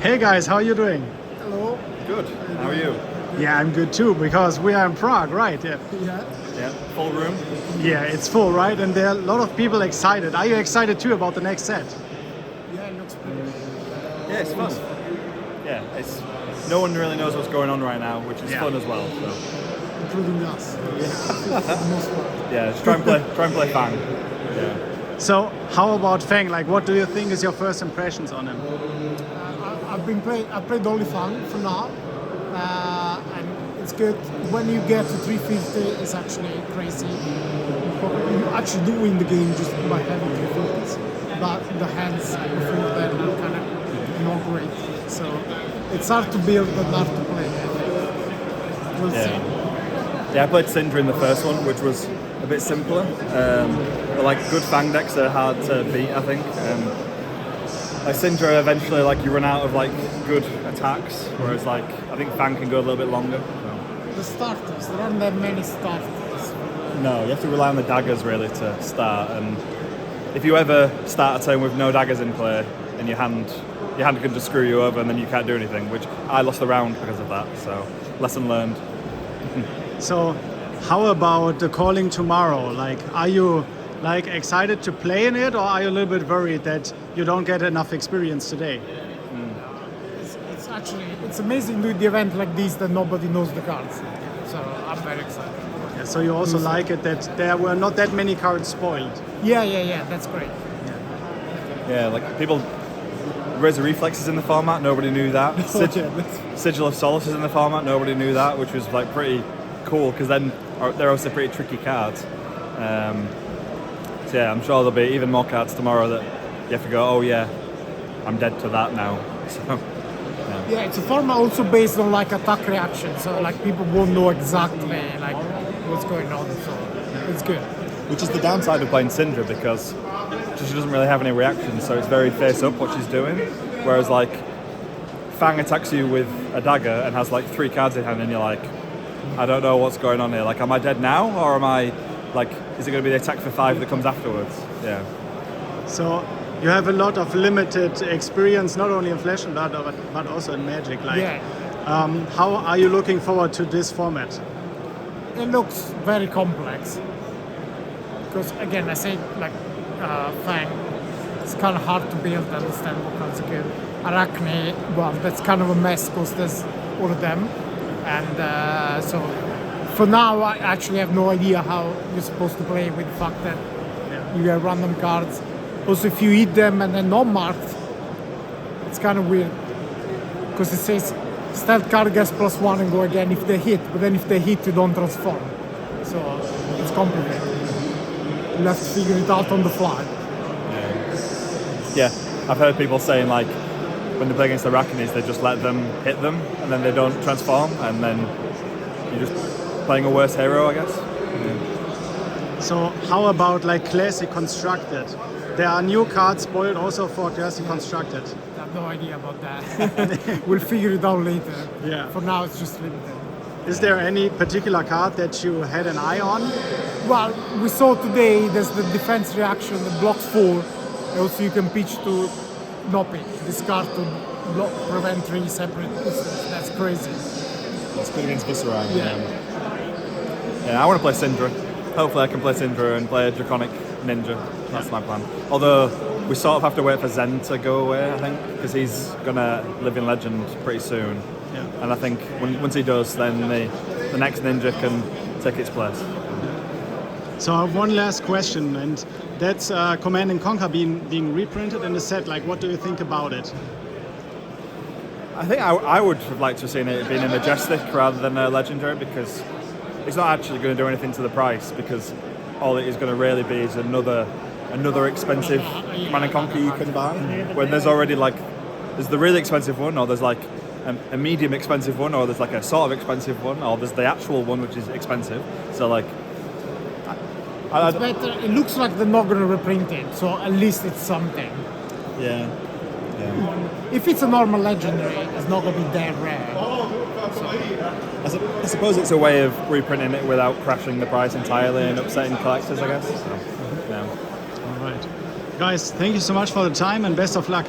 Hey guys, how are you doing? Hello. Good. How are you? Yeah, I'm good too, because we are in Prague, right? Yeah. Yeah. Full room? Yeah, it's full, right? And there are a lot of people excited. Are you excited too about the next set? Yeah, it looks pretty. Yeah, it's fun. Yeah, it's no one really knows what's going on right now, which is fun as well. So. Including us. Yeah. For the most part. Yeah, just try and play Fang. Yeah. So, how about Fang? Like, what do you think is your first impressions on him? I played only Fang for now. And it's good. When you get to 350, it's actually crazy. You actually do win the game just by having 350s. But the hands before that are kind of not great. So it's hard to build but hard to play. We'll see. Yeah, I played Syndra in the first one, which was a bit simpler. But like good Fang decks are hard to beat, I think. Like Syndra, eventually, like you run out of like good attacks, whereas like I think Fang can go a little bit longer. So. The starters, there aren't that many starters. No, you have to rely on the daggers really to start. And if you ever start a turn with no daggers in play, and your hand can just screw you over, and then you can't do anything. Which I lost the round because of that. So lesson learned. So, how about the calling tomorrow? Like, are you like excited to play in it, or are you a little bit worried that you don't get enough experience today? It's amazing doing the event like this that nobody knows the cards. So I'm very excited. Yeah, so you also like it that there were not that many cards spoiled. Yeah. That's great. Yeah, like people. Razor Reflexes in the format, nobody knew that. Sigil of Solace is in the format, nobody knew that, which was like pretty cool because then they're also pretty tricky cards. So yeah, I'm sure there'll be even more cards tomorrow that you have to go, oh yeah, I'm dead to that now. So, yeah, it's a format also based on like attack reaction, so like people won't know exactly like what's going on. So it's good. Which is the downside of playing Syndra because she doesn't really have any reactions, so it's very face up what she's doing. Whereas like Fang attacks you with a dagger and has like 3 cards in hand, and you're like, I don't know what's going on here. Like, am I dead now, or am I like? Is it going to be the attack for 5 that comes afterwards? Yeah. So you have a lot of limited experience, not only in Flesh and Blood, but also in Magic. Like, how are you looking forward to this format? It looks very complex because again, I say like Fang, it's kind of hard to build and understand what cards are good. Arachne, well, that's kind of a mess because there's all of them, and so for now I actually have no idea how you're supposed to play with the fact that you have random cards. Also, if you eat them and they're not marked, it's kind of weird because it says stealth card gets +1 and go again if they hit, but then if they hit you don't transform, so it's complicated. You'll have to figure it out on the fly. Yeah, I've heard people saying like when they play against the Arachnes, they just let them hit them and then they don't transform, and then you're just playing a worse hero, I guess. So how about like Classic Constructed? There are new cards spoiled also for Classic Constructed. I have no idea about that. We'll figure it out later. Yeah. For now, it's just limited. Is there any particular card that you had an eye on? Well, we saw today there's the defense reaction that blocks 4. Also, you can pitch to no pitch. This card to prevent 3 separate instances. That's crazy. It's good against Viscera. Yeah, I want to play Syndra. Hopefully I can play Syndra and play a Draconic Ninja. That's my plan. Although we sort of have to wait for Zen to go away, I think, because he's going to live in Legend pretty soon. Yeah. And I think once he does, then the next Ninja can take its place. So I have one last question, and that's Command and Conquer being reprinted in the set. Like, what do you think about it? I think I would have liked to have seen it being a Majestic rather than a Legendary, because it's not actually going to do anything to the price, because all it is going to really be is another expensive Command and Conquer you can buy. When there's already like, there's the really expensive one, or there's like a medium expensive one, or there's like a sort of expensive one, or there's the actual one which is expensive. So like, it's better. It looks like they're not going to reprint it, so at least it's something. Yeah. If it's a normal Legendary, it's not going to be that rare. I suppose it's a way of reprinting it without crashing the price entirely and upsetting collectors, I guess. So, yeah. All right. Guys, thank you so much for the time and best of luck.